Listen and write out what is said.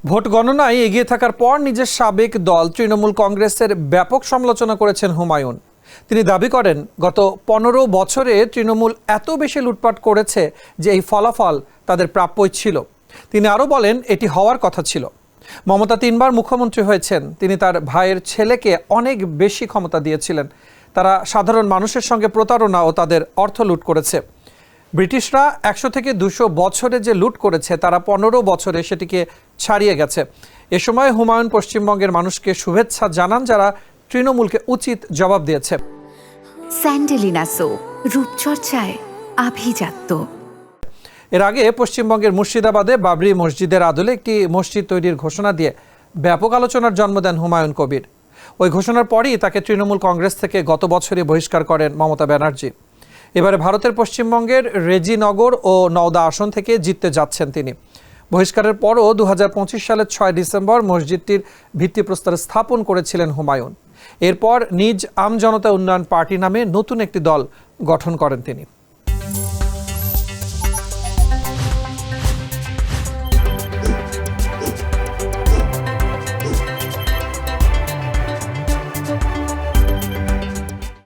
Vote গণনায় এগিয়ে থাকার পর নিজের সাবেক দল তৃণমূল কংগ্রেসের ব্যাপক সমালোচনা করেছেন হুমায়ুন। তিনি দাবি করেন, গত 15 বছরে তৃণমূল এত বেশি লুটপাট করেছে যে এই ফলাফল তাদের প্রাপ্যই ছিল। তিনি আরও বলেন, এটি হওয়ার কথা ছিল। মমতা 3 বার মুখ্যমন্ত্রী হয়েছেন। তিনি তার ভাইয়ের ছেলেকে অনেক বেশি ক্ষমতা দিয়েছিলেন। তারা সাধারণ মানুষের সঙ্গে প্রতারণা ও তাদের অর্থ লুট করেছে। ব্রিটিশরা 100 থেকে 200 বছরে যে লুট করেছে, তারা 15 বছরে সেটিকে ছাড়িয়ে গেছে। এ সময় হুমায়ুন পশ্চিমবঙ্গের মানুষকে শুভেচ্ছা জানান, যারা তৃণমূলকে উচিত জবাব দিয়েছে। স্যান্ডেলিনা সো, রূপচর্চায় আভিজাত্য। এর আগে পশ্চিমবঙ্গের মুর্শিদাবাদে বাবরি মসজিদের আদলে একটি মসজিদ তৈরির ঘোষণা দিয়ে ব্যাপক আলোচনার জন্ম দেন হুমায়ুন কবির। ওই ঘোষণার পরই তাকে তৃণমূল কংগ্রেস থেকে গত বছরই বহিষ্কার করেন মমতা ব্যানার্জি। এবারে ভারতের পশ্চিমবঙ্গের রেজিনগর ও নওদা আসন থেকে জিততে যাচ্ছেন তিনি। বহিষ্কারের পরও 2025 সালের 6 ডিসেম্বর মসজিদটির ভিত্তিপ্রস্তর স্থাপন করেছিলেন হুমায়ুন। এরপর নিজ আমজনতা উন্নয়ন পার্টি নামে নতুন একটি দল গঠন করেন তিনি।